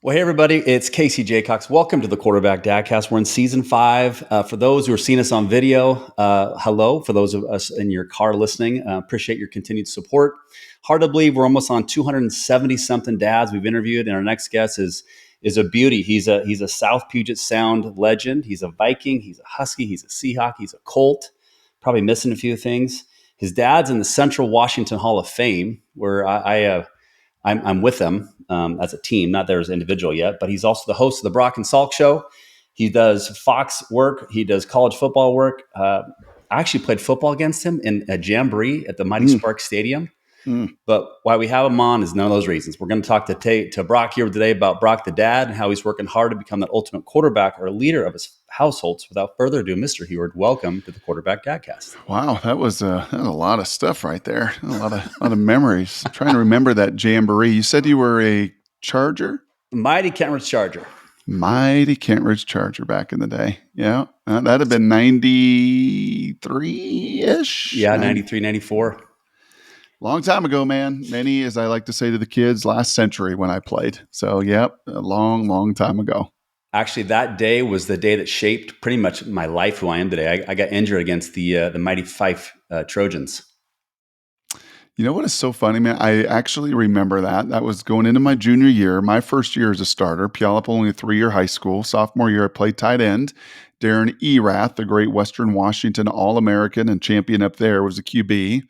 Well, hey, everybody, it's Casey Jaycox. Welcome to the Quarterback Dadcast. We're in season 5. For those who are seeing us on video, hello. For those of us in your car listening, appreciate your continued support. Hard to believe we're almost on 270-something dads we've interviewed, and our next guest is a beauty. He's a South Puget Sound legend. He's a Viking. He's a Husky. He's a Seahawk. He's a Colt. Probably missing a few things. His dad's in the Central Washington Hall of Fame, where I'm with them as a team, not there as an individual yet, but he's also the host of the Brock and Salk Show. He does Fox work. He does college football work. I actually played football against him in a jamboree at the Mighty Spark Stadium. But why we have him on is none of those reasons. We're going to talk to Brock here today about Brock the dad and how he's working hard to become that ultimate quarterback or leader of his households. Without further ado, Mr. Huard, welcome to the Quarterback Dadcast. Wow, that was a lot of stuff right there. A lot of memories. I'm trying to remember that jamboree. You said you were a Charger? Mighty Kentridge Charger. Mighty Kentridge Charger back in the day. Yeah, that'd have been 93-ish. Yeah, 93, 94. Long time ago, man. Many, as I like to say to the kids, last century when I played. So, yep, a long time ago. Actually, that day was the day that shaped pretty much my life, who I am today. I got injured against the mighty Fife Trojans. You know what is so funny, man? I actually remember that. That was going into my junior year, my first year as a starter. Puyallup, only a 3-year high school. Sophomore year, I played tight end. Darren Erath, the great Western Washington All-American and champion up there, was a QB.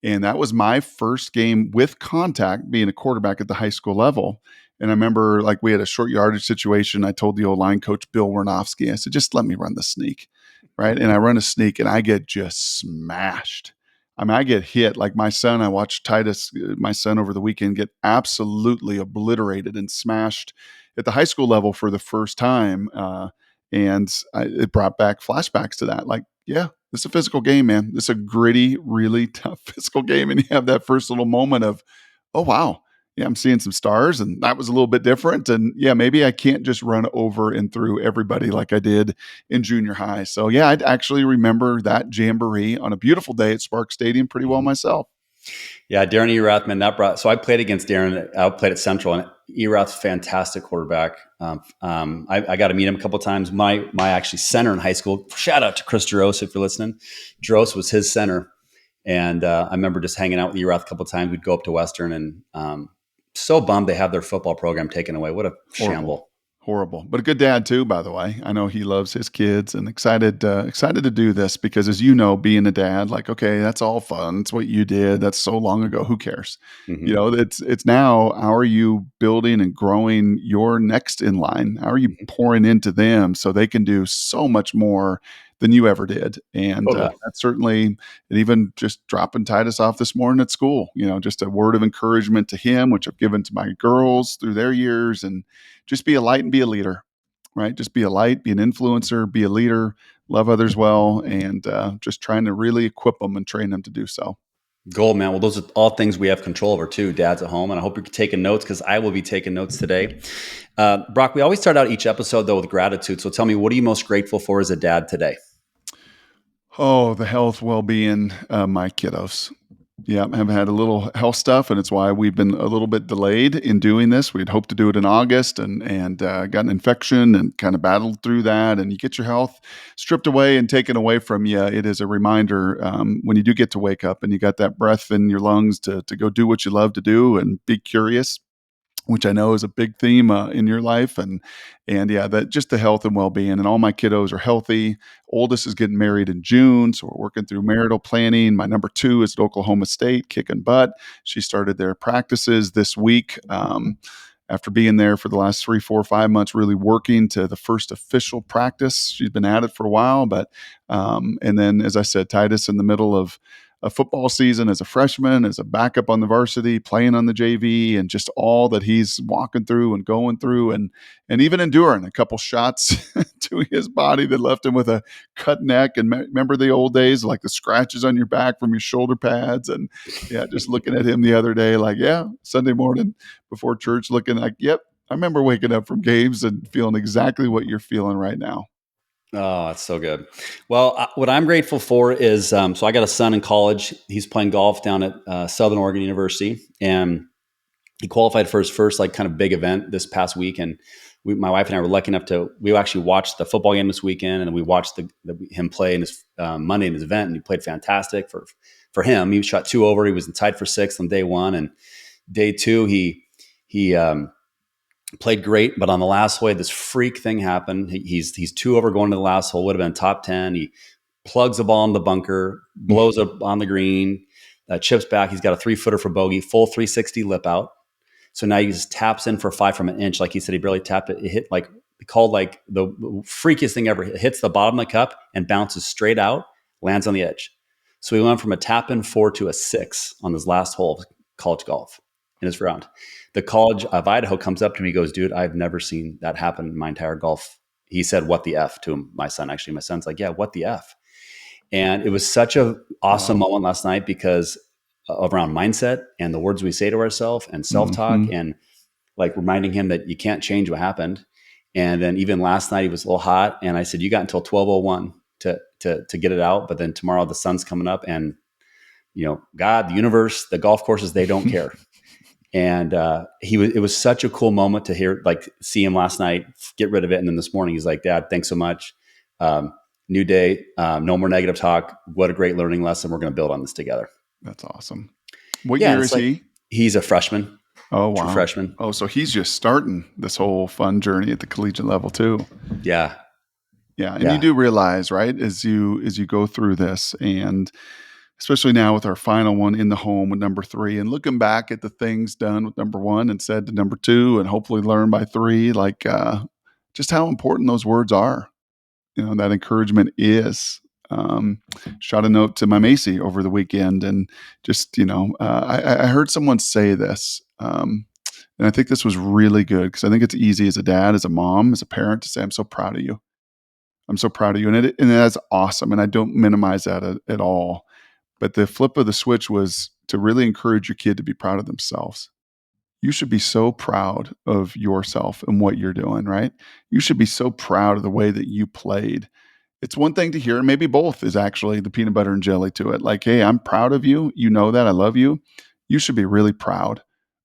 And that was my first game with contact being a quarterback at the high school level. And I remember we had a short yardage situation. I told the old line coach, Bill Wernovsky, I said, just let me run the sneak, right? And I run a sneak and I get just smashed. I mean, I get hit like my son. I watched Titus, my son, over the weekend get absolutely obliterated and smashed at the high school level for the first time. It brought back flashbacks to that. Yeah, this is a physical game, man. This is a gritty, really tough physical game. And you have that first little moment of, oh, wow. Yeah, I'm seeing some stars, and that was a little bit different. And yeah, maybe I can't just run over and through everybody like I did in junior high. So yeah, I'd actually remember that jamboree on a beautiful day at Spark Stadium pretty well myself. Yeah, Darren Erath, man, so I played against Darren. I played at Central, and Erath's fantastic quarterback. I got to meet him a couple of times. My actually center in high school. Shout out to Chris Jaros if you're listening. Jaros was his center, and I remember just hanging out with Erath a couple of times. We'd go up to Western, and so bummed they have their football program taken away. What a shamble. Horrible, but a good dad too, by the way. I know he loves his kids and excited to do this because, as you know, being a dad, okay, that's all fun. It's what you did. That's so long ago. Who cares? Mm-hmm. You know, it's now, how are you building and growing your next in line? How are you pouring into them so they can do so much more than you ever did? And that's certainly, and even just dropping Titus off this morning at school, just a word of encouragement to him, which I've given to my girls through their years, and just be a light and be a leader, right? Just be a light, be an influencer, be a leader, love others well, and just trying to really equip them and train them to do so. Gold, man. Well, those are all things we have control over too, dads at home. And I hope you're taking notes because I will be taking notes today. Brock, we always start out each episode though with gratitude. So tell me, what are you most grateful for as a dad today? Oh, the health, well-being, my kiddos. Yeah, I've had a little health stuff, and it's why we've been a little bit delayed in doing this. We'd hoped to do it in August and got an infection and kind of battled through that. And you get your health stripped away and taken away from you. It is a reminder when you do get to wake up and you got that breath in your lungs to go do what you love to do and be curious, which I know is a big theme in your life. And yeah, that just the health and well-being, and all my kiddos are healthy. Oldest is getting married in June, so we're working through marital planning. My number 2 is at Oklahoma State, kicking butt. She started their practices this week. After being there for the last 3, 4, 5 months, really working to the first official practice. She's been at it for a while, but and then, as I said, Titus in the middle of a football season as a freshman, as a backup on the varsity, playing on the JV, and just all that he's walking through and going through, and even enduring a couple shots to his body that left him with a cut neck. And remember the old days, like the scratches on your back from your shoulder pads. And yeah, just looking at him the other day, Sunday morning before church, looking like, yep, I remember waking up from games and feeling exactly what you're feeling right now. Oh, that's so good. Well, what I'm grateful for is, so I got a son in college. He's playing golf down at Southern Oregon University. And he qualified for his first like kind of big event this past week. And my wife and I were lucky enough we actually watched the football game this weekend, and then we watched him play in his Monday in his event, and he played fantastic for him. He shot 2 over. He was tied for 6th on day 1, and day 2 he played great. But on the last hole, this freak thing happened. He's 2 over going to the last hole. Would have been top 10. He plugs the ball in the bunker, blows up on the green, chips back. He's got a 3-footer for bogey, full 360 lip out. So now he just taps in for 5 from an inch. Like he said, he barely tapped it. It hit called like the freakiest thing ever. It hits the bottom of the cup and bounces straight out, lands on the edge. So he went from a tap in 4 to a 6 on his last hole of college golf in his round. The College of Idaho comes up to me, goes, dude, I've never seen that happen in my entire golf. He said, what the F to him, my son. Actually, my son's like, yeah, what the F? And it was such a awesome moment last night because around mindset and the words we say to ourselves and self-talk and like reminding him that you can't change what happened. And then even last night he was a little hot, and I said, you got until 12:01 to get it out. But then tomorrow the sun's coming up, and God, the universe, the golf courses, they don't care. And it was such a cool moment to see him last night, get rid of it. And then this morning he's like, Dad, thanks so much. New day, no more negative talk. What a great learning lesson. We're going to build on this together. That's awesome. What year is he? He's a freshman. Oh, wow. True freshman. Oh, so he's just starting this whole fun journey at the collegiate level too. Yeah. Yeah. And you do realize, right, as you go through this, and especially now with our final one in the home with number 3, and looking back at the things done with number 1 and said to number 2, and hopefully learn by 3, like just how important those words are. That encouragement is. Shot a note to my Macy over the weekend, and just, I heard someone say this, and I think this was really good, because I think it's easy as a dad, as a mom, as a parent to say, I'm so proud of you. I'm so proud of you. And that's awesome. And I don't minimize that at all. But the flip of the switch was to really encourage your kid to be proud of themselves. You should be so proud of yourself and what you're doing, right? You should be so proud of the way that you played. It's one thing to hear, and maybe both is actually the peanut butter and jelly to it. Like, hey, I'm proud of you. You know that. I love you. You should be really proud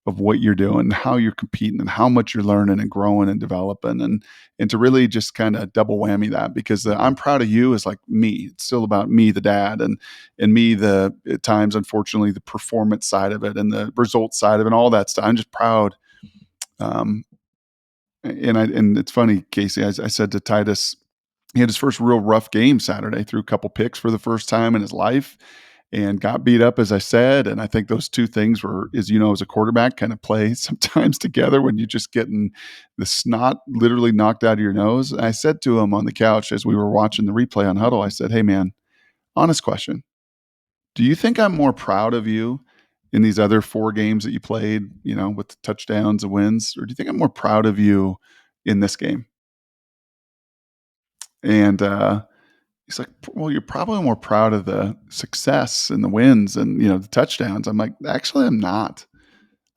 of what you're doing, how you're competing, and how much you're learning and growing and developing, and to really just kind of double whammy that, because the I'm proud of you is like me. It's still about me, the dad, and me, at times, unfortunately, the performance side of it and the results side of it and all that stuff. I'm just proud. And it's funny, Casey, I said to Titus, he had his first real rough game Saturday, threw a couple picks for the first time in his life and got beat up, as I said. And I think those two things were, as a quarterback, kind of play sometimes together when you're just getting the snot literally knocked out of your nose. And I said to him on the couch as we were watching the replay on Huddle, I said, hey, man, honest question. Do you think I'm more proud of you in these other 4 games that you played, with the touchdowns and wins? Or do you think I'm more proud of you in this game? And he's like, well, you're probably more proud of the success and the wins and, the touchdowns. I'm like, actually, I'm not.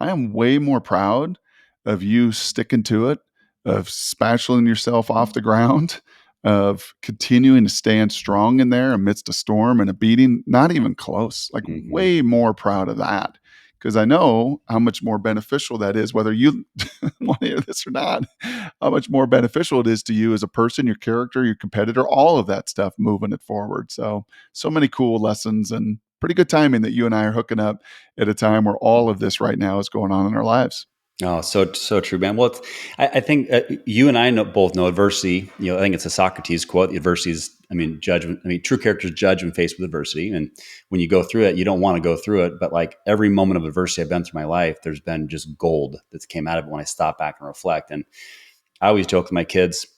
I am way more proud of you sticking to it, of spatuling yourself off the ground, of continuing to stand strong in there amidst a storm and a beating. Not even close. Like, way more proud of that. Because I know how much more beneficial that is, whether you want to hear this or not, how much more beneficial it is to you as a person, your character, your competitor, all of that stuff, moving it forward. So many cool lessons, and pretty good timing that you and I are hooking up at a time where all of this right now is going on in our lives. Oh, so true, man. Well, I think you and I both know adversity. I think it's a Socrates quote. Adversity is, judgment. True characters judge when faced with adversity. And when you go through it, you don't want to go through it. But like every moment of adversity I've been through my life, there's been just gold that's came out of it when I stop back and reflect. And I always joke with my kids,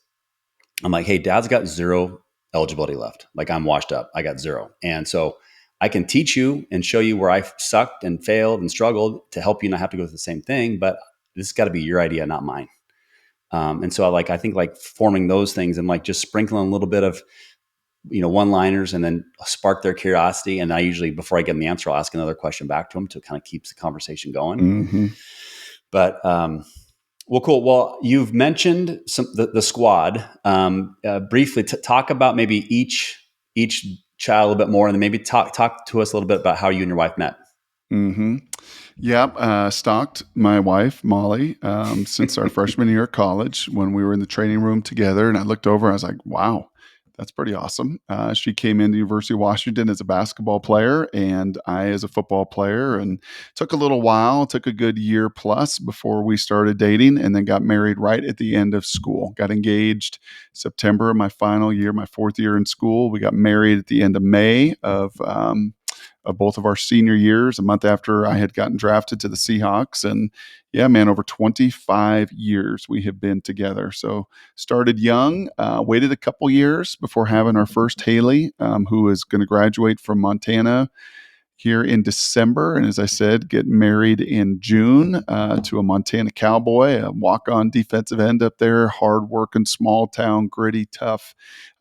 I'm like, hey, Dad's got 0 eligibility left. Like, I'm washed up. I got 0. And so I can teach you and show you where I sucked and failed and struggled to help you not have to go through the same thing. But this has got to be your idea, not mine. And so I think forming those things and like just sprinkling a little bit of, one-liners and then spark their curiosity. And I usually, before I get them the answer, I'll ask another question back to them to kind of keep the conversation going. Mm-hmm. But, well, cool. Well, you've mentioned the squad. Briefly talk about maybe each child a little bit more, and then maybe talk to us a little bit about how you and your wife met. Mm-hmm. Yep, stalked my wife, Molly, since our freshman year of college when we were in the training room together. And I looked over, I was like, wow, that's pretty awesome. She came into University of Washington as a basketball player and I as a football player. And took a little while, took a good year plus before we started dating and then got married right at the end of school. Got engaged September of my final year, my fourth year in school. We got married at the end of May of both of our senior years, a month after I had gotten drafted to the Seahawks. And yeah, man, over 25 years we have been together. So started young, waited a couple years before having our first Haley, who is going to graduate from Montana here in December. And as I said, get married in June to a Montana Cowboy, a walk-on defensive end up there, hard-working, small-town, gritty, tough,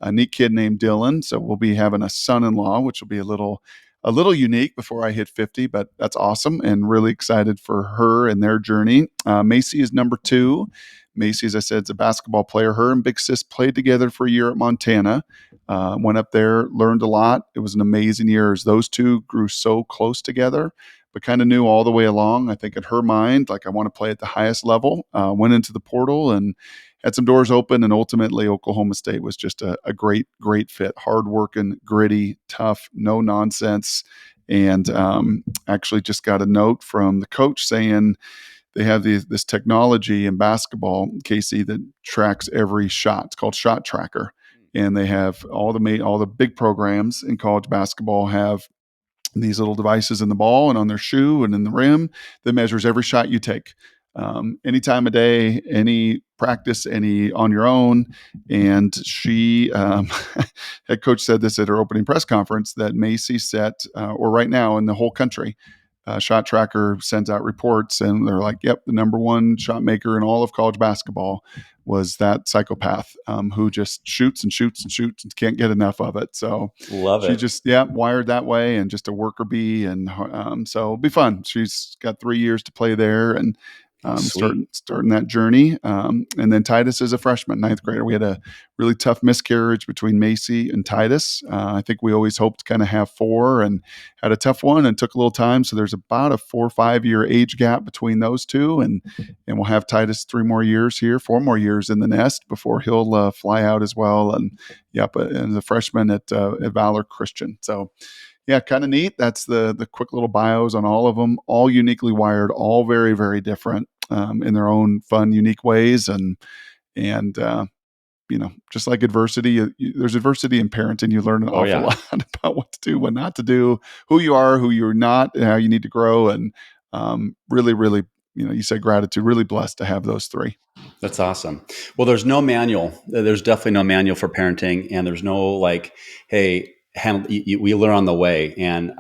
neat kid named Dylan. So we'll be having a son-in-law, which will be a little unique before I hit 50, but that's awesome and really excited for her and their journey. Macy is number two. Macy, as I said, is a basketball player. Her and Big Sis played together for a year at Montana. Went up there, learned a lot. It was an amazing year as those two grew so close together, but kind of knew all the way along. I think in her mind, like I want to play at the highest level. Went into the portal and had some doors open, and ultimately Oklahoma State was just a great, great fit. Hardworking, gritty, tough, no nonsense. And actually just got a note from the coach saying they have this technology in basketball, Casey, that tracks every shot. It's called Shot Tracker. And they have all the big programs in college basketball have these little devices in the ball and on their shoe and in the rim that measures every shot you take, any time of day, any practice, any on your own. And she, head coach said this at her opening press conference that Macy set, or right now in the whole country, Shot Tracker sends out reports and they're like, yep, the number one shot maker in all of college basketball was that psychopath who just shoots and shoots and shoots and can't get enough of it. So Love she it. just, yeah, wired that way and just a worker bee. And so it'll be fun. She's got 3 years to play there and Oh, sweet. starting that journey. And then Titus is a freshman, ninth grader. We had a really tough miscarriage between Macy and Titus. I think we always hoped to kind of have four and had a tough one and took a little time. So there's about a 4 or 5 year age gap between those two. And we'll have Titus 3 more years here, 4 more years in the nest before he'll fly out as well. And yep, and the freshman at Valor Christian. So yeah, kind of neat. That's the quick little bios on all of them, all uniquely wired, all very, very different in their own fun, unique ways. And just like adversity, there's adversity in parenting. You learn an Oh, awful yeah. lot about what to do, what not to do, who you are, who you're not, and how you need to grow. And really, really, you said gratitude, really blessed to have those three. That's awesome. Well, there's no manual. There's definitely no manual for parenting, and there's no like, hey, we learn on the way. And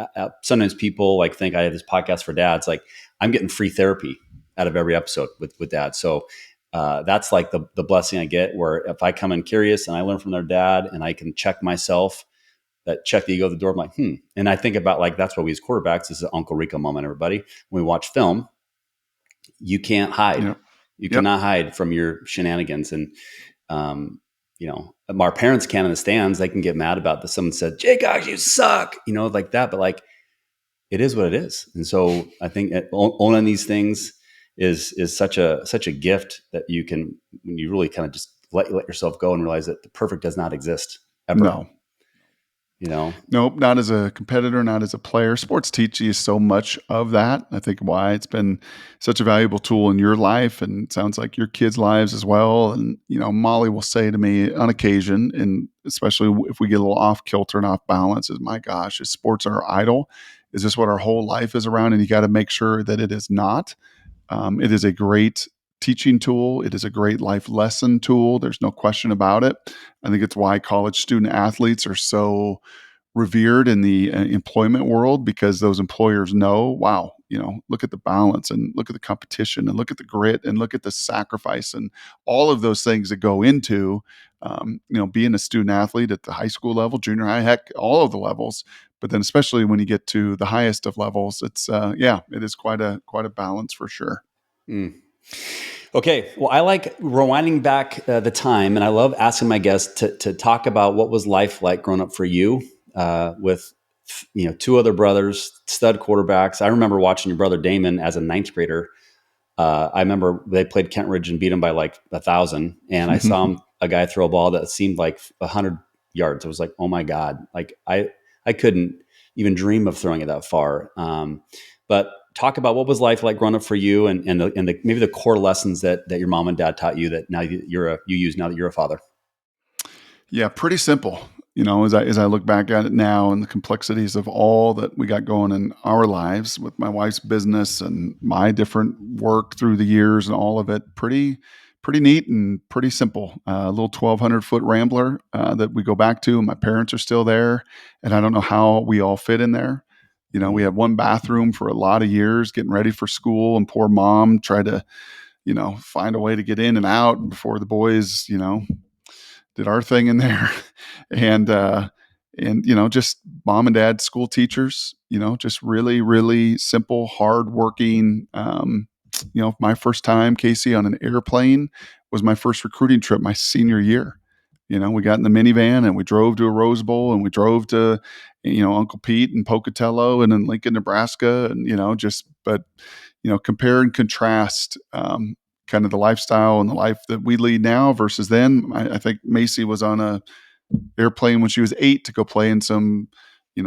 sometimes people like think I have this podcast for dads. Like I'm getting free therapy out of every episode with dad. So that's like the blessing I get. Where if I come in curious and I learn from their dad, and I can check myself, that check the ego at the door. I'm like, And I think about like that's what we as quarterbacks. This is an Uncle Rico moment, everybody. When we watch film, you can't hide. Yep. You Yep. cannot hide from your shenanigans. And, our parents can in the stands, they can get mad about this. Someone said, Jay Cox, you suck, like that. But like, it is what it is. And so I think owning these things is such a gift that you can, when you really kind of just let yourself go and realize that the perfect does not exist ever. No. You know? Nope, not as a competitor, not as a player. Sports teach you so much of that. I think why it's been such a valuable tool in your life, and it sounds like your kids' lives as well. And Molly will say to me on occasion, and especially if we get a little off kilter and off balance, is my gosh, is sports our idol? Is this what our whole life is around? And you got to make sure that it is not. It is a great teaching tool. It is a great life lesson tool. There's no question about it. I think it's why college student athletes are so revered in the employment world, because those employers know, wow, look at the balance and look at the competition and look at the grit and look at the sacrifice and all of those things that go into, being a student athlete at the high school level, junior high, heck, all of the levels. But then especially when you get to the highest of levels, it's, it is quite a balance for sure. Mm. Okay. Well, I like rewinding back the time, and I love asking my guests to talk about what was life like growing up for you with two other brothers, stud quarterbacks. I remember watching your brother Damon as a ninth grader. I remember they played Kent Ridge and beat him by like 1,000. And I saw a guy throw a ball that seemed like 100 yards. I was like, oh my God. Like I couldn't even dream of throwing it that far. But talk about what was life like growing up for you, and maybe the core lessons that your mom and dad taught you that now you use now that you're a father. Yeah, pretty simple. As I look back at it now and the complexities of all that we got going in our lives with my wife's business and my different work through the years and all of it, pretty neat and pretty simple. A little 1,200-foot Rambler that we go back to. My parents are still there, and I don't know how we all fit in there. We had one bathroom for a lot of years, getting ready for school, and poor mom tried to, find a way to get in and out before the boys, did our thing in there. And just mom and dad, school teachers, just really, really simple, hardworking. My first time, Casey, on an airplane was my first recruiting trip my senior year. We got in the minivan and we drove to a Rose Bowl, and we drove to, Uncle Pete and Pocatello and in Lincoln, Nebraska. And, compare and contrast, kind of the lifestyle and the life that we lead now versus then. I think Macy was on a airplane when she was 8 to go play in some,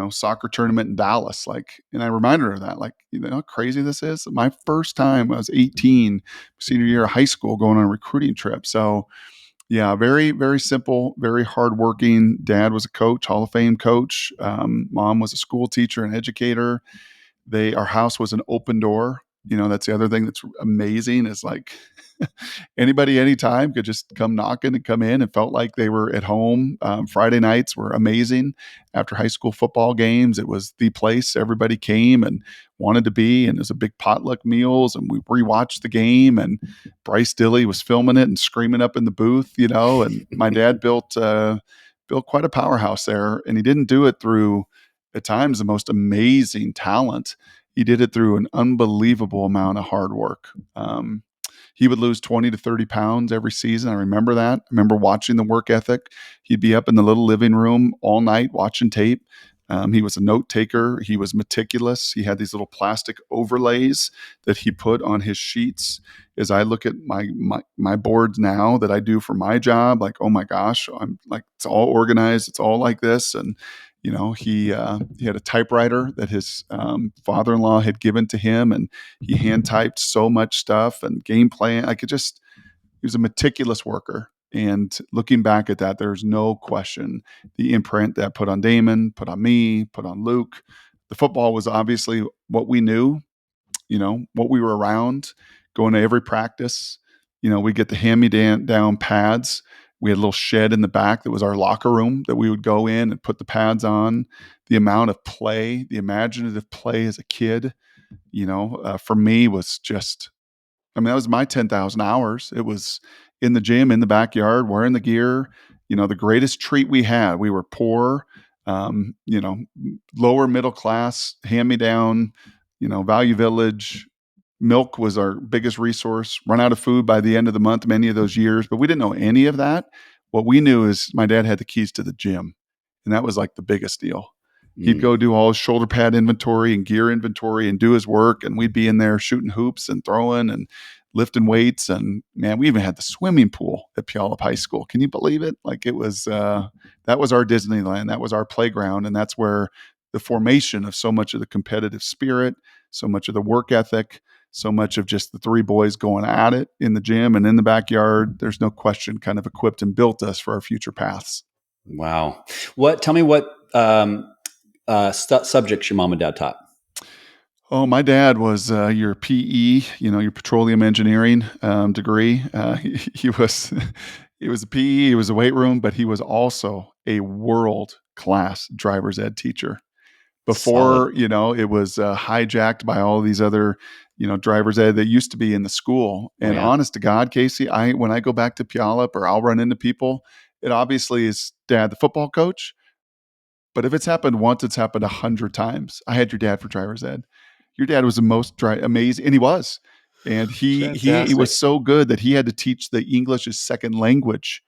soccer tournament in Dallas. And I reminded her of that, how crazy this is. My first time, I was 18, senior year of high school, going on a recruiting trip. So yeah, very, very simple, very hardworking. Dad was a coach, Hall of Fame coach. Mom was a school teacher and educator. Our house was an open door. That's the other thing that's amazing is anybody, anytime could just come knocking and come in and felt like they were at home. Friday nights were amazing. After high school football games, it was the place everybody came and wanted to be. And it was a big potluck meals, and we rewatched the game, and Bryce Dilley was filming it and screaming up in the booth, and my dad built quite a powerhouse there. And he didn't do it through, at times, the most amazing talent. He did it through an unbelievable amount of hard work. He would lose 20 to 30 pounds every season. I remember that. I remember watching the work ethic. He'd be up in the little living room all night watching tape. He was a note taker. He was meticulous. He had these little plastic overlays that he put on his sheets. As I look at my boards now that I do for my job, oh my gosh, I'm like, it's all organized. It's all like this. And he had a typewriter that his father-in-law had given to him, and he hand typed so much stuff and game plan. He was a meticulous worker. And looking back at that, there's no question the imprint that put on Damon, put on me, put on Luke. The football was obviously what we knew, what we were around, going to every practice. We get the hand-me-down pads. We had a little shed in the back that was our locker room that we would go in and put the pads on. The amount of play, the imaginative play as a kid, for me was just, that was my 10,000 hours. It was in the gym, in the backyard, wearing the gear. The greatest treat we had. We were poor, lower middle class, hand-me-down, Value Village. Milk was our biggest resource. Run out of food by the end of the month, many of those years, but we didn't know any of that. What we knew is my dad had the keys to the gym, and that was like the biggest deal. He'd go do all his shoulder pad inventory and gear inventory and do his work, and we'd be in there shooting hoops and throwing and lifting weights. And man, we even had the swimming pool at Puyallup High School. Can you believe it? It was that was our Disneyland. That was our playground, and that's where the formation of so much of the competitive spirit, so much of the work ethic, so much of just the three boys going at it in the gym and in the backyard, there's no question, kind of equipped and built us for our future paths. Wow. Tell me what subjects your mom and dad taught? Oh, my dad was your PE, your petroleum engineering degree. He was he was a PE, he was a weight room, but he was also a world-class driver's ed teacher. Before, Solid. it was hijacked by all these other, driver's ed that used to be in the school. And honest to God, Casey, when I go back to Puyallup or I'll run into people, it obviously is Dad, the football coach. But if it's happened once, it's happened 100 times. I had your dad for driver's ed. Your dad was the most amazing, and he was. And he was Fantastic. so good that he had to teach the English as second language.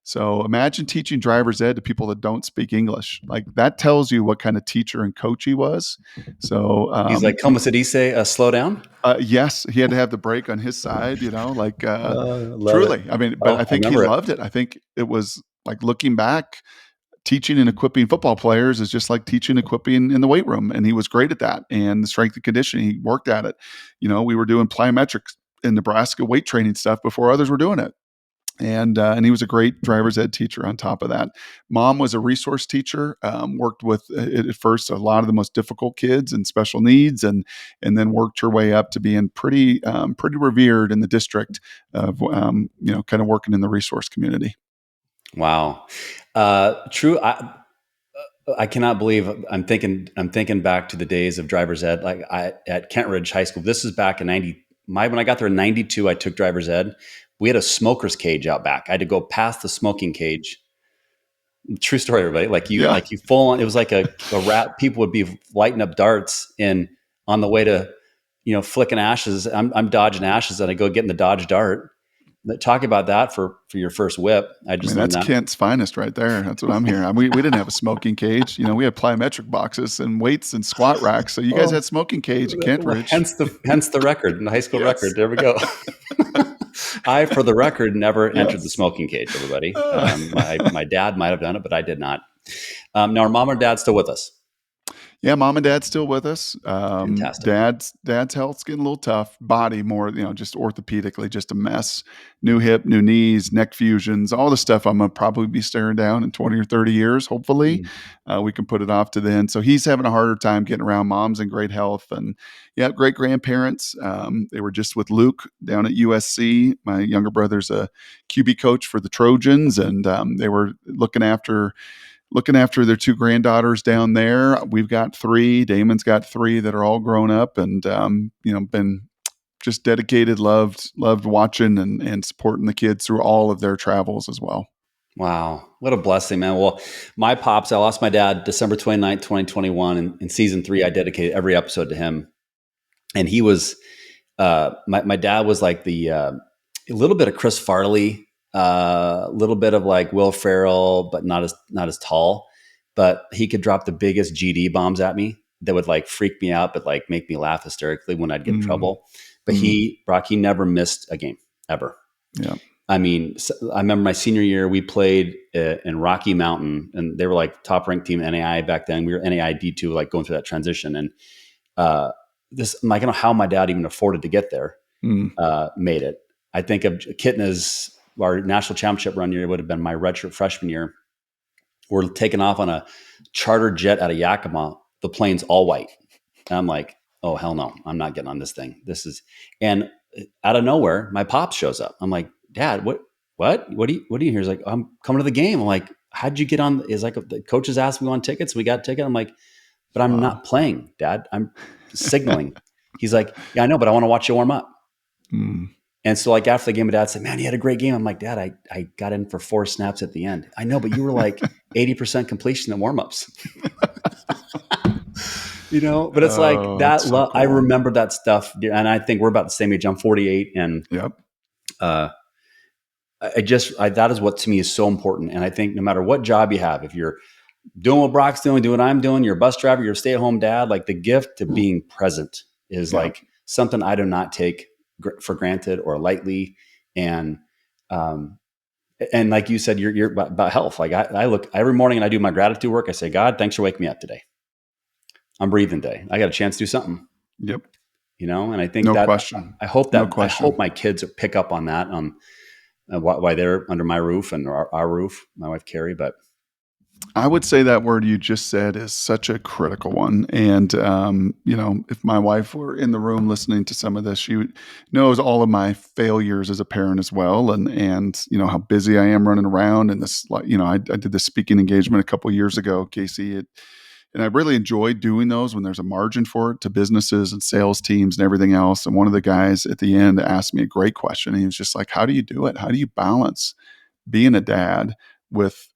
So imagine teaching driver's ed to people that don't speak English. Like that tells you what kind of teacher and coach he was. So He's like, "Como se dice, slow down." yes, he had to have the brake on his side, Love it. truly. I mean, but Oh, I I think he remember it. loved it. I think it was like looking back, teaching and equipping football players is just like teaching, equipping in the weight room. And he was great at that. And the strength and conditioning, he worked at it. We were doing plyometrics in Nebraska weight training stuff before others were doing it. And he was a great driver's ed teacher on top of that. Mom was a resource teacher, worked with at first a lot of the most difficult kids and special needs, and then worked her way up to being pretty revered in the district of kind of working in the resource community. Wow. True. I cannot believe I'm thinking back to the days of driver's ed. Like at Kent Ridge High School. This is back in when I got there in 92, I took driver's ed. We had a smoker's cage out back. I had to go past the smoking cage. True story, everybody. Yeah. Like you full on, it was like a rat. People would be lighting up darts on the way to, flicking ashes. I'm dodging ashes and I go get in the Dodge Dart. Talk about that for your first whip. I just learned That's that. Kent's finest right there. That's what I'm hearing. We didn't have a smoking cage. We had plyometric boxes and weights and squat racks. So you guys Oh, had smoking cage at Kent well, Ridge. hence the record, the high school Yes. record. There we go. I, for the record, never entered the Yes. smoking cage. Everybody, my dad might have done it, but I did not. Now, are mom and dad still with us? Yeah, mom and dad's still with us. Fantastic. Dad's health's getting a little tough. Body more, just orthopedically, just a mess. New hip, new knees, neck fusions, all the stuff I'm gonna probably be staring down in 20 or 30 years. Hopefully, Mm. we can put it off to then. So he's having a harder time getting around. Mom's in great health, and yeah, great grandparents. They were just with Luke down at USC. My younger brother's a QB coach for the Trojans, and they were looking after their two granddaughters down there. We've got three. Damon's got three that are all grown up, and been just dedicated, loved watching and supporting the kids through all of their travels as well. Wow. What a blessing, man. Well, my pops, I lost my dad December 29th, 2021. And in season 3, I dedicated every episode to him. And he was, my dad was like a little bit of Chris Farley, a little bit of like Will Ferrell, but not as tall. But he could drop the biggest GD bombs at me that would like freak me out, but like make me laugh hysterically when I'd get in trouble. But Brock, he never missed a game ever. Yeah. I mean, I remember my senior year, we played in Rocky Mountain, and they were like top ranked team NAI back then. We were NAI D2, like going through that transition. And I'm like, I don't know how my dad even afforded to get there, made it. I think of Kitna's, our national championship run year, it would have been my redshirt freshman year. We're taking off on a charter jet out of Yakima. The plane's all white. And I'm like, oh, hell no, I'm not getting on this thing. And out of nowhere, my pops shows up. I'm like, Dad, what do you hear? He's like, I'm coming to the game. I'm like, how'd you get on? Is like, the coaches asked me on tickets. We got a ticket. I'm like, but I'm not playing, Dad. I'm signaling. He's like, yeah, I know, but I want to watch you warm up. And so like after the game, my dad said, man, you had a great game. I'm like, Dad, I got in for 4 snaps at the end. I know, but you were like 80% completion in warmups. But it's like that. So cool. I remember that stuff. And I think we're about the same age. I'm 48. And Yep. That is what to me is so important. And I think no matter what job you have, if you're doing what Brock's doing what I'm doing, you're a bus driver, you're a stay-at-home dad, like the gift to being present is like something I do not take for granted or lightly. And like you said, you're about health. Like I look every morning and I do my gratitude work. I say, God, thanks for waking me up today. I'm breathing today. I got a chance to do something. Yep. And I think No that question. I hope question. I hope my kids pick up on that. Why they're under my roof and our roof, my wife Carrie. But I would say that word you just said is such a critical one. And, if my wife were in the room listening to some of this, she knows all of my failures as a parent as well. And how busy I am running around. And this, I did this speaking engagement a couple of years ago, Casey. And I really enjoy doing those when there's a margin for it to businesses and sales teams and everything else. And one of the guys at the end asked me a great question. He was just like, how do you do it? How do you balance being a dad with,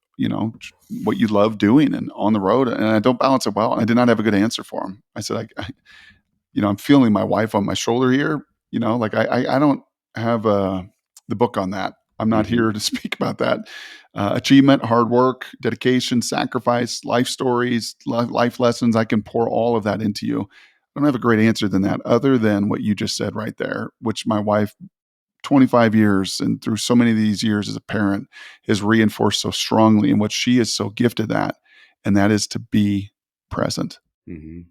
what you love doing and on the road? And I don't balance it well. I did not have a good answer for him. I said, I'm feeling my wife on my shoulder here. I don't have the book on that. I'm not here to speak about that. Achievement, hard work, dedication, sacrifice, life stories, life lessons. I can pour all of that into you. I don't have a great answer than that, other than what you just said right there, which my wife, 25 years and through so many of these years as a parent, has reinforced so strongly, and what she is so gifted at, and that is to be present. Mm-hmm.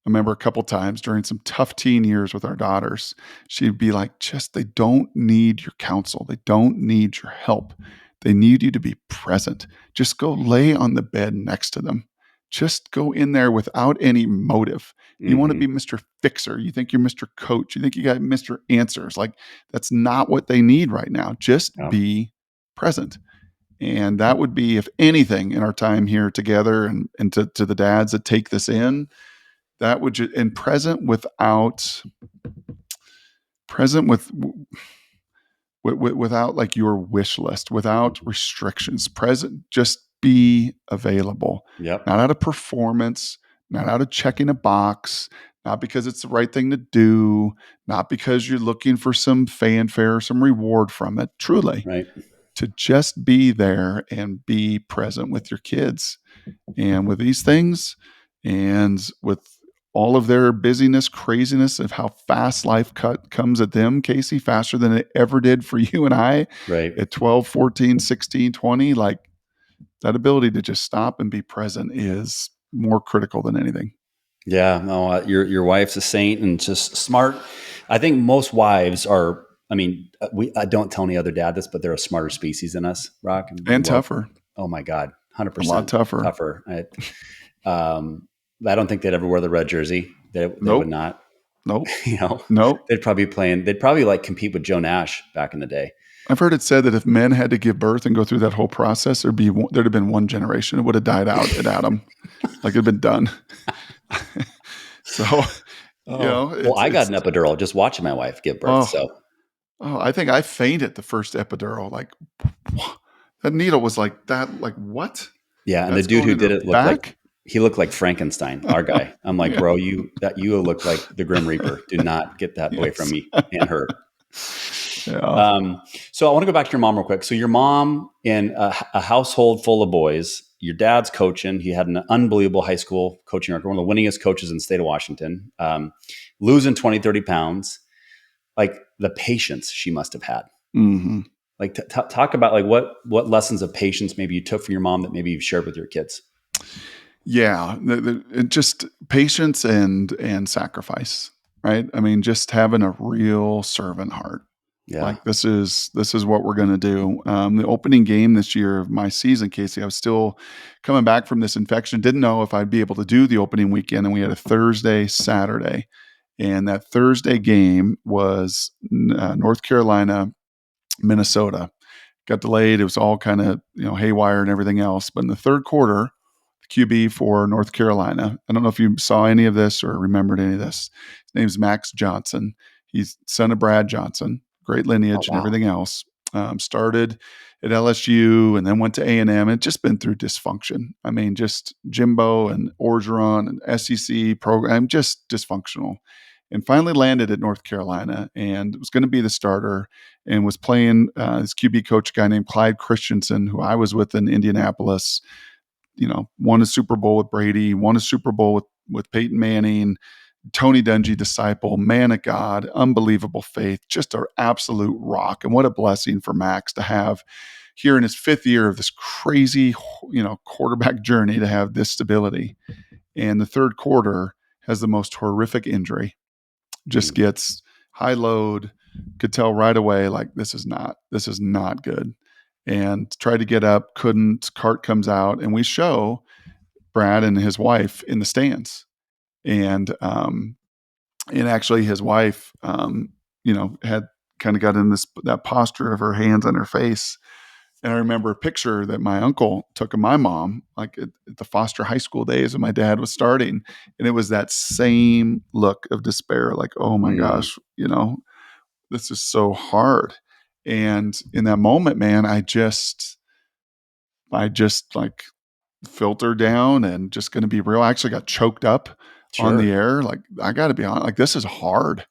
I remember a couple times during some tough teen years with our daughters, she'd be like, they don't need your counsel. They don't need your help. They need you to be present. Just go lay on the bed next to them. Just go in there without any motive. You want to be Mr. Fixer. You think you're Mr. Coach. You think you got Mr. Answers. Like, that's not what they need right now. Just be present. And that would be, if anything, in our time here together, and to the dads that take this in, that would and present with without like your wish list, without restrictions. Present, just be available. Yep. Not out of performance, not out of checking a box, not because it's the right thing to do, not because you're looking for some fanfare, some reward from it. Truly, right. To just be there and be present with your kids. And with these things, and with all of their busyness, craziness of how fast life comes at them, Casey, faster than it ever did for you and I at 12, 14, 16, 20, like, that ability to just stop and be present is more critical than anything. Yeah, no, your wife's a saint and just smart. I think most wives are. I mean, I don't tell any other dad this, but they're a smarter species than us, Brock, and tougher. Oh my God, 100%, a lot tougher. I don't think they'd ever wear the red jersey. They would not. Nope. Nope. They'd probably like compete with Joe Nash back in the day. I've heard it said that if men had to give birth and go through that whole process, there'd have been one generation. It would have died out at Adam. Like, it'd been done. So, I got an epidural just watching my wife give birth. I think I fainted the first epidural. Like, that needle was like that. Like, what? Yeah, and the dude who did it looked like Frankenstein, our guy. I'm like, bro, you look like the Grim Reaper. Do not get that away from me and her. Yeah. So I want to go back to your mom real quick. So your mom, in a household full of boys, your dad's coaching. He had an unbelievable high school coaching record, one of the winningest coaches in the state of Washington, losing 20, 30 pounds. Like, the patience she must have had. Mm-hmm. Like, talk about like what lessons of patience maybe you took from your mom that maybe you've shared with your kids. Yeah, just patience and sacrifice, right? I mean, just having a real servant heart. Yeah. Like, this is what we're going to do. The opening game this year of my season, Casey, I was still coming back from this infection. Didn't know if I'd be able to do the opening weekend. And we had a Thursday, Saturday. And that Thursday game was North Carolina, Minnesota. Got delayed. It was all kind of, haywire and everything else. But in the third quarter, the QB for North Carolina, I don't know if you saw any of this or remembered any of this. His name's Max Johnson. He's son of Brad Johnson. Great lineage and everything else. Started at LSU and then went to A&M and just been through dysfunction. I mean, just Jimbo and Orgeron and SEC program, just dysfunctional. And finally landed at North Carolina and was going to be the starter, and was playing his QB coach, a guy named Clyde Christensen, who I was with in Indianapolis. Won a Super Bowl with Brady, won a Super Bowl with Peyton Manning, Tony Dungy disciple, man of God, unbelievable faith, just an absolute rock. And what a blessing for Max to have here in his fifth year of this crazy, quarterback journey, to have this stability. And the third quarter has the most horrific injury. Just gets high load, could tell right away, like, this is not good. And tried to get up, couldn't. Cart comes out, and we show Brad and his wife in the stands. And actually his wife, had kind of got in that posture of her hands on her face. And I remember a picture that my uncle took of my mom, like at the Foster High School days when my dad was starting. And it was that same look of despair, like, oh my gosh, this is so hard. And in that moment, man, I just like filter down and just going to be real. I actually got choked up on the air. Like, I got to be honest, like, this is hard,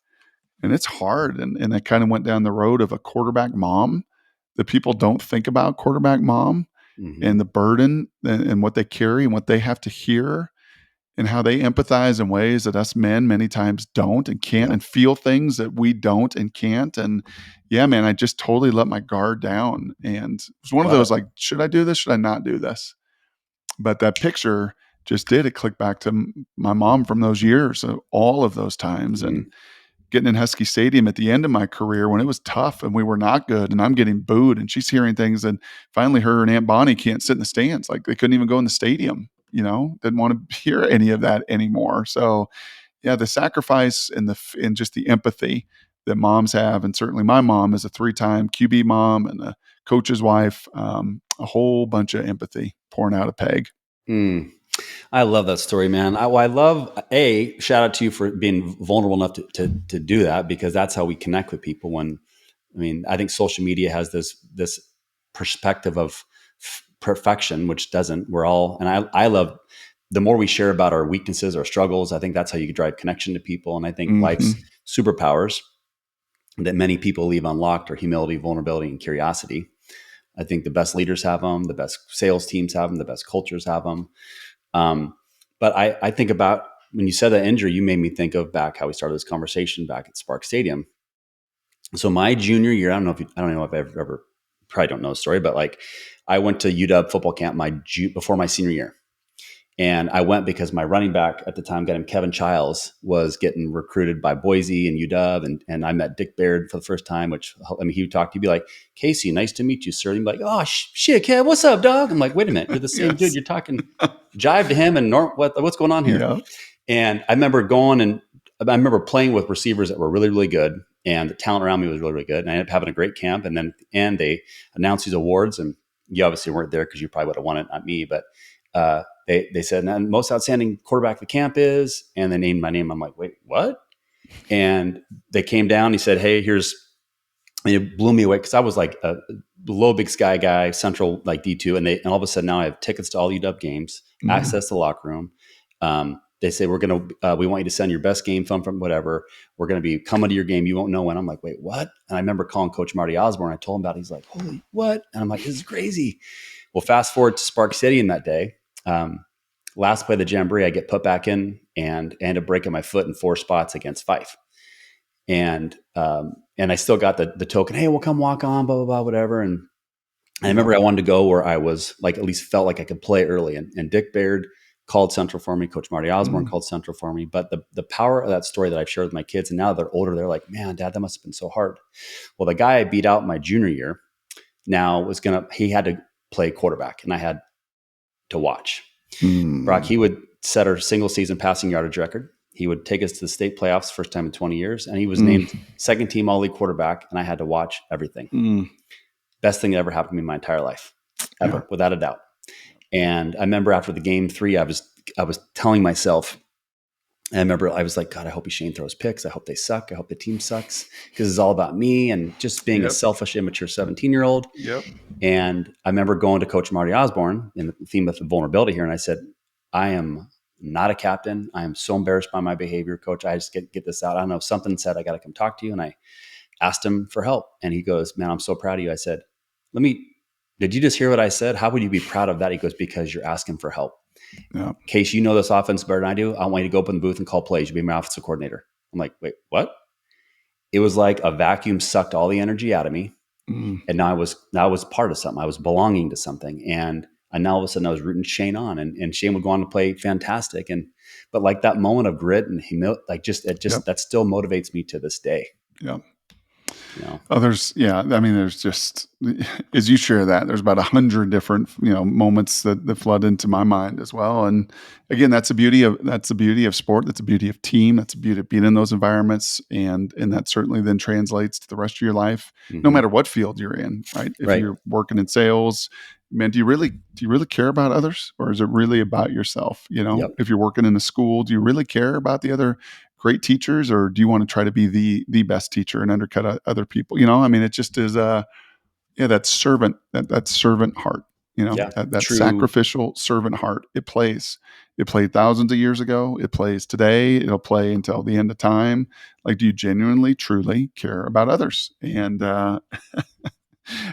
and it's hard. And I kind of went down the road of a quarterback mom that people don't think about quarterback mom and the burden and what they carry and what they have to hear and how they empathize in ways that us men many times don't and can't, and feel things that we don't and can't. And yeah, man, I just totally let my guard down. And it was one of those, like, should I do this? Should I not do this? But that picture just did. It clicked back to my mom from those years, all of those times. And getting in Husky Stadium at the end of my career when it was tough and we were not good and I'm getting booed and she's hearing things, and finally her and Aunt Bonnie can't sit in the stands. Like, they couldn't even go in the stadium, didn't want to hear any of that anymore. So yeah, the sacrifice and just the empathy that moms have. And certainly my mom is a 3-time QB mom and a coach's wife, a whole bunch of empathy pouring out of Peg. I love that story, man. I love, shout out to you for being vulnerable enough to do that, because that's how we connect with people. I think social media has this perspective of perfection, which doesn't. I love the more we share about our weaknesses, our struggles. I think that's how you drive connection to people. And I think life's superpowers that many people leave unlocked are humility, vulnerability, and curiosity. I think the best leaders have them, the best sales teams have them, the best cultures have them. But I think about, when you said that injury, you made me think of back how we started this conversation back at Spark Stadium. So my junior year, I don't know if I've ever, probably don't know the story, but like, I went to UW football camp before my senior year. And I went because my running back at the time, Kevin Childs, was getting recruited by Boise and UW. And I met Dick Baird for the first time, he would talk to you, be like, Casey, nice to meet you, sir. And he'd be like, oh, shit, Kev, what's up, dog? I'm like, wait a minute, you're the same dude. You're talking jive to him, and what's going on here? Yeah. And I remember playing with receivers that were really, really good, and the talent around me was really, really good. And I ended up having a great camp. And then, they announced these awards, and you obviously weren't there because you probably would have won it, not me, but they said, and most outstanding quarterback of the camp is, and they named my name. I'm like, wait, what? And they came down. He said, hey, and it blew me away, because I was like a low Big Sky guy, central like D2, and all of a sudden now I have tickets to all UW games, access to the locker room. They say, we want you to send your best game film from whatever. We're going to be coming to your game. You won't know when. I'm like, wait, what? And I remember calling Coach Marty Osborne. I told him about it. He's like, holy, what? And I'm like, this is crazy. Well, fast forward to Spark Stadium that day. Last play of the Jamboree, I get put back in and end up breaking my foot in 4 spots against Fife. And I still got the token, hey, we'll come walk on, blah, blah, blah, whatever. And I remember I wanted to go where I was like, at least felt like I could play early. And Dick Baird called Central for me. Coach Marty Osborne called Central for me. But the power of that story that I've shared with my kids, and now they're older, they're like, man, Dad, that must have been so hard. Well, the guy I beat out my junior year now he had to play quarterback, and I had to watch. Brock, he would set our single season passing yardage record. He would take us to the state playoffs, first time in 20 years. And he was named second team all-league quarterback, and I had to watch everything. Best thing that ever happened to me in my entire life, ever, without a doubt. And I remember after the game 3, I was telling myself, and I remember I was like, God, I hope Shane throws picks. I hope they suck. I hope the team sucks, because it's all about me and just being a selfish, immature 17-year-old. And I remember going to Coach Marty Osborne in the theme of the vulnerability here. And I said, I am not a captain. I am so embarrassed by my behavior, Coach. I just get this out. I don't know. Something said, I got to come talk to you. And I asked him for help. And he goes, man, I'm so proud of you. I said, did you just hear what I said? How would you be proud of that? He goes, because you're asking for help. In case you know this offense better than I do, I want you to go up in the booth and call plays. You'll be my offensive coordinator. I'm like, wait, what? It was like a vacuum sucked all the energy out of me. And now I was part of something. I was belonging to something. And now all of a sudden I was rooting Shane on, and Shane would go on to play fantastic. But like that moment of grit and humility, that still motivates me to this day. Yeah. There's just, as you share that, there's about 100 different, moments that flood into my mind as well. And again, that's the beauty of sport. That's the beauty of team. That's the beauty of being in those environments. And that certainly then translates to the rest of your life, no matter what field you're in, right? If you're working in sales, man, do you really care about others, or is it really about yourself? If you're working in a school, do you really care about the other great teachers, or do you want to try to be the best teacher and undercut other people? It just is that servant, that servant heart, that sacrificial servant heart. It played thousands of years ago. It plays today. It'll play until the end of time. Like, do you genuinely, truly care about others? And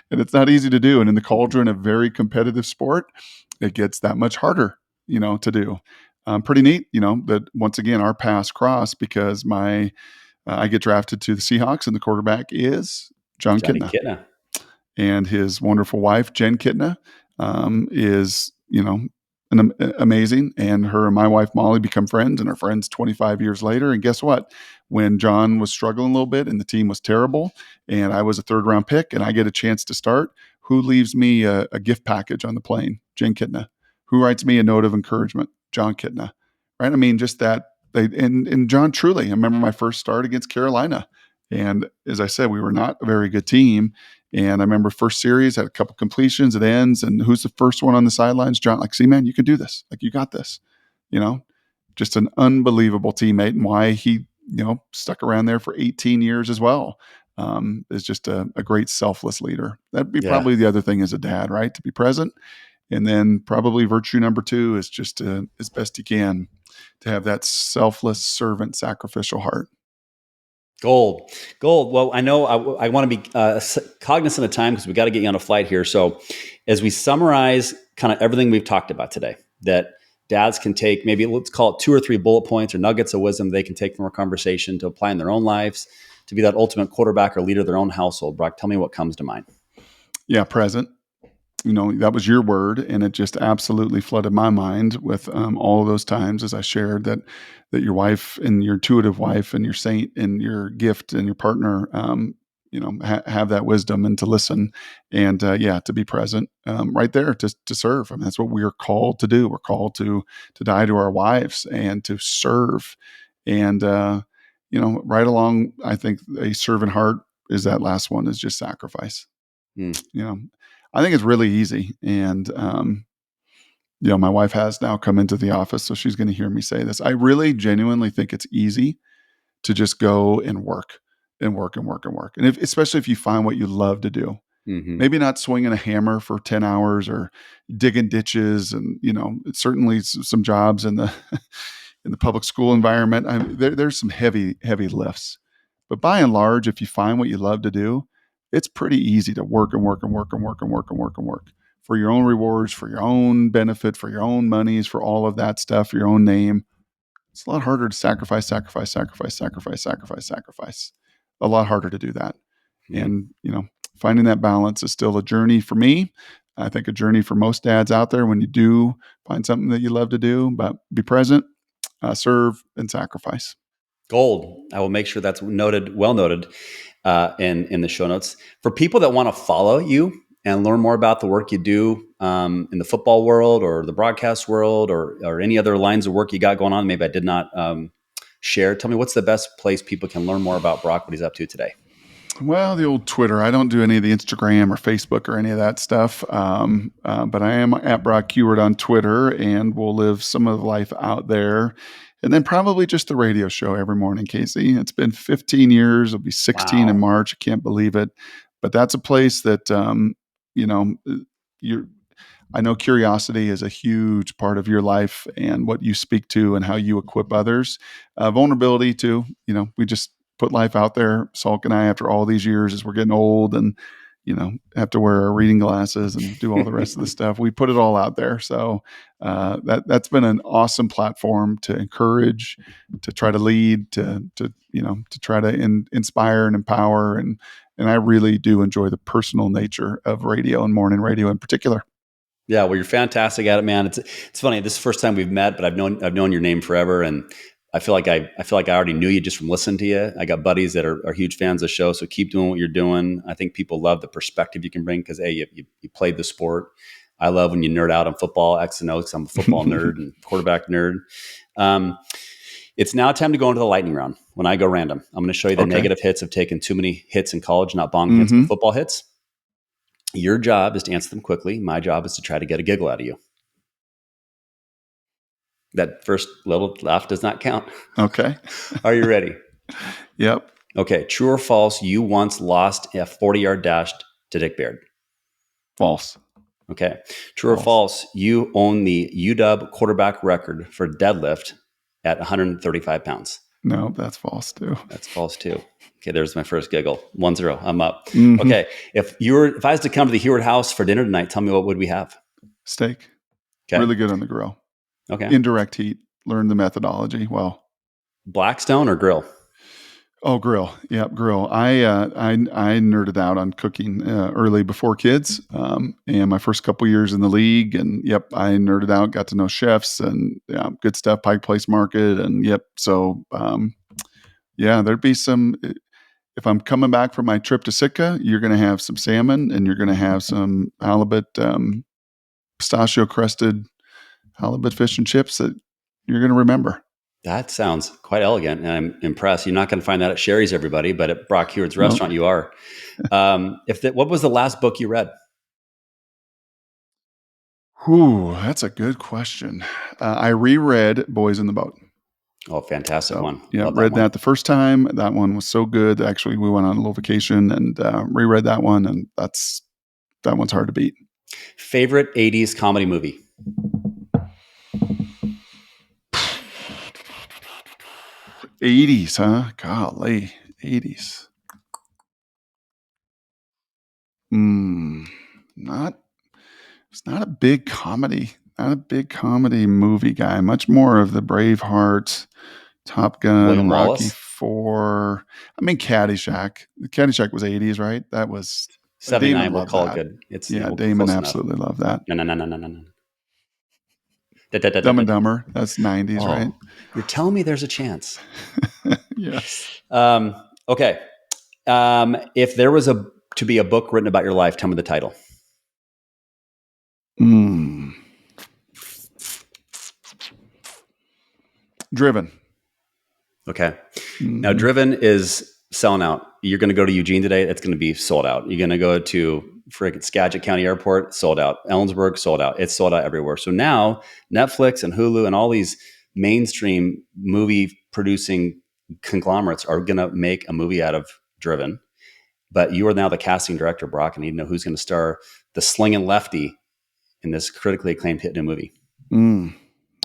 And it's not easy to do. And in the cauldron of very competitive sport, it gets that much harder, to do. Pretty neat, that once again, our paths cross because I get drafted to the Seahawks and the quarterback is John Johnny Kitna. Kitna. And his wonderful wife, Jen Kitna, is, amazing. And her and my wife, Molly, become friends and are friends 25 years later. And guess what? When John was struggling a little bit and the team was terrible and I was a third round pick and I get a chance to start, who leaves me a gift package on the plane? Jen Kitna. Who writes me a note of encouragement? John Kitna. Right? I mean, just that. And John truly, I remember my first start against Carolina. And as I said, we were not a very good team. And I remember first series, had a couple completions, it ends, and who's the first one on the sidelines? John, like, see, man, you can do this. Like, you got this. Just an unbelievable teammate, and why he, stuck around there for 18 years as well. Is just a great selfless leader. That'd be probably the other thing as a dad, right? To be present. And then probably virtue number 2 is just as best you can to have that selfless servant, sacrificial heart. Gold. Well, I know I want to be cognizant of time because we got to get you on a flight here. So as we summarize kind of everything we've talked about today, that dads can take, maybe let's call it 2 or 3 bullet points or nuggets of wisdom they can take from our conversation to apply in their own lives, to be that ultimate quarterback or leader of their own household. Brock, tell me what comes to mind. Yeah, present. That was your word, and it just absolutely flooded my mind with all of those times as I shared that your wife and your intuitive wife and your saint and your gift and your partner, have that wisdom and to listen and to be present right there to serve. I mean, that's what we are called to do. We're called to die to our wives and to serve, and right along. I think a servant heart is that last one is just sacrifice. I think it's really easy. And, my wife has now come into the office, so she's going to hear me say this. I really genuinely think it's easy to just go and work and work and work and work. And especially if you find what you love to do, maybe not swinging a hammer for 10 hours or digging ditches and, certainly some jobs in the, in the public school environment. There's some heavy, heavy lifts, but by and large, if you find what you love to do, it's pretty easy to work and work and work and work and work and work and work for your own rewards, for your own benefit, for your own monies, for all of that stuff, for your own name. It's a lot harder to sacrifice. A lot harder to do that. And, finding that balance is still a journey for me. I think a journey for most dads out there when you do find something that you love to do, but be present, serve, and sacrifice. Gold. I will make sure that's well noted in the show notes. For people that want to follow you and learn more about the work you do in the football world or the broadcast world or any other lines of work you got going on, maybe I did not share. Tell me, what's the best place people can learn more about Brock, what he's up to today? Well, the old Twitter. I don't do any of the Instagram or Facebook or any of that stuff. But I am at Brock Huard on Twitter, and we'll live some of life out there. And then probably just the radio show every morning, Casey. It's been 15 years. It'll be 16 in March. I can't believe it. But that's a place that, I know curiosity is a huge part of your life and what you speak to and how you equip others. Vulnerability too. We just put life out there. Salk and I, after all these years, as we're getting old and, have to wear our reading glasses and do all the rest of the stuff. We put it all out there. So that's been an awesome platform to encourage, to try to lead, to try to inspire and empower. And I really do enjoy the personal nature of radio and morning radio in particular. Yeah, well, you're fantastic at it, man. It's funny. This is the first time we've met, but I've known your name forever, and I feel like I already knew you just from listening to you. I got buddies that are huge fans of the show, so keep doing what you're doing. I think people love the perspective you can bring because you played the sport. I love when you nerd out on football, X and O, because I'm a football nerd and quarterback nerd. It's now time to go into the lightning round. When I go random, I'm going to show you the negative hits of taking too many hits in college, not bong hits, but football hits. Your job is to answer them quickly. My job is to try to get a giggle out of you. That first little laugh does not count. Okay. Are you ready? Yep. Okay. True or false, you once lost a 40-yard dash to Dick Baird? False. Okay. True or false, you own the UW quarterback record for deadlift at 135 pounds? No, that's false too. That's false too. Okay, there's my first giggle. 1-0. I'm up. Mhm. Okay, if I was to come to the Huard house for dinner tonight, tell me what would we have? Steak. Okay. Really good on the grill. Okay. Indirect heat. Learn the methodology. Well, Blackstone or grill? oh, grill. Yep, grill. I nerded out on cooking early before kids, and my first couple years in the league. And yep, I nerded out, got to know chefs and good stuff. Pike Place Market, and yep. So yeah, there'd be some. If I'm coming back from my trip to Sitka, you're going to have some salmon, and you're going to have some halibut, pistachio crusted halibut fish and chips that you're going to remember. That sounds quite elegant, and I'm impressed. You're not going to find that at Sherry's, everybody, but at Brock Huard's restaurant, you are. What was the last book you read? Ooh, that's a good question. I reread Boys in the Boat. Oh, fantastic one. Yeah, Love read one. that the first time. That one was so good. Actually, we went on a little vacation and reread that one, and that one's hard to beat. Favorite 80s comedy movie? '80s, huh? Golly, '80s. It's not a big comedy. Not a big comedy movie guy. Much more of the Braveheart, Top Gun, William Rocky Wallace? IV. I mean, Caddyshack. Caddyshack was '80s, right? That was 79. Damon We'll loved call that. it good. It's Yeah, close Damon enough. absolutely loved that. No. Dumb and Dumber. That's '90s, right? You're telling me there's a chance. Yes. Okay. If there was to be a book written about your life, tell me the title. Driven. Okay. Now, Driven is selling out. You're going to go to Eugene today. It's going to be sold out. You're going to go to Skagit County Airport, sold out. Ellensburg, sold out. It's sold out everywhere. So now Netflix and Hulu and all these mainstream movie producing conglomerates are going to make a movie out of Driven. But you are now the casting director, Brock, and you know who's going to star the slinging lefty in this critically acclaimed hit new movie.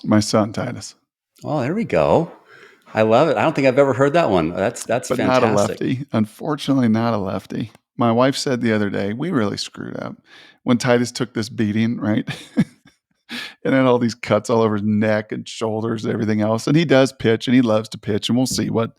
My son, Titus. Oh, there we go. I love it. I don't think I've ever heard that one. That's but fantastic. Not a lefty. Unfortunately, not a lefty. My wife said the other day, we really screwed up when Titus took this beating, right? And had all these cuts all over his neck and shoulders and everything else. And he does pitch and he loves to pitch. And we'll see what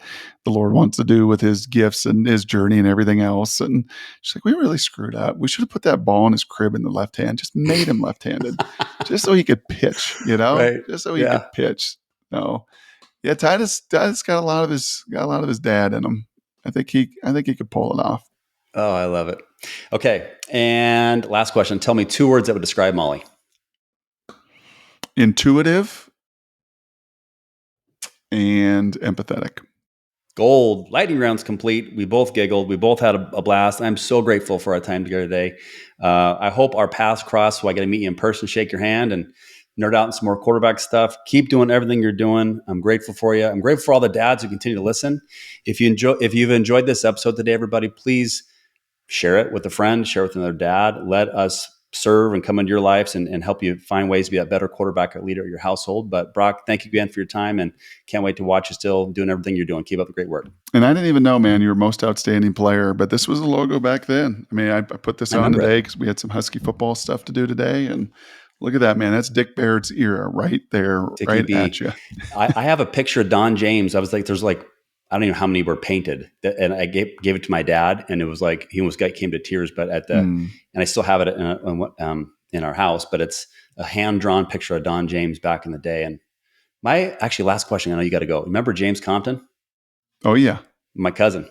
the Lord wants to do with his gifts and his journey and everything else. And she's like, we really screwed up. We should have put that ball in his crib in the left hand, just made him left-handed, just so he could pitch, Right. Just so he could pitch. No. Yeah, Titus got a lot of his dad in him. I think he could pull it off. Oh, I love it. Okay. And last question. Tell me 2 words that would describe Molly. Intuitive and empathetic. Gold. Lightning round's complete. We both giggled. We both had a blast. I'm so grateful for our time together today. I hope our paths cross so I get to meet you in person, shake your hand, and nerd out in some more quarterback stuff. Keep doing everything you're doing. I'm grateful for you. I'm grateful for all the dads who continue to listen. If you've enjoyed this episode today, everybody, please share it with a friend, share it with another dad. Let us serve and come into your lives and help you find ways to be a better quarterback or leader of your household. But Brock, thank you again for your time and can't wait to watch you still doing everything you're doing. Keep up the great work. And I didn't even know, man, you're most outstanding player, but this was a logo back then. I mean, I put this on today because we had some Husky football stuff to do today. And look at that, man. That's Dick Baird's era right there, Dickie right B. at you. I have a picture of Don James. I was like, I don't even know how many were painted, and I gave it to my dad, and it was like he almost came to tears. But and I still have it in our house. But it's a hand drawn picture of Don James back in the day. And my last question, I know you got to go. Remember James Compton? Oh yeah, my cousin.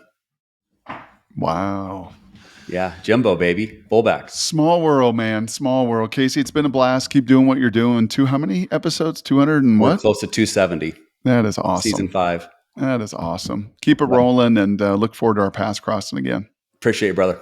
Wow. Yeah, Jimbo baby, fullback. Small world, man. Small world. Casey, it's been a blast. Keep doing what you're doing. How many episodes? 200 and what? We're close to 270. That is awesome. Season 5. That is awesome. Keep it rolling and look forward to our paths crossing again. Appreciate it, brother.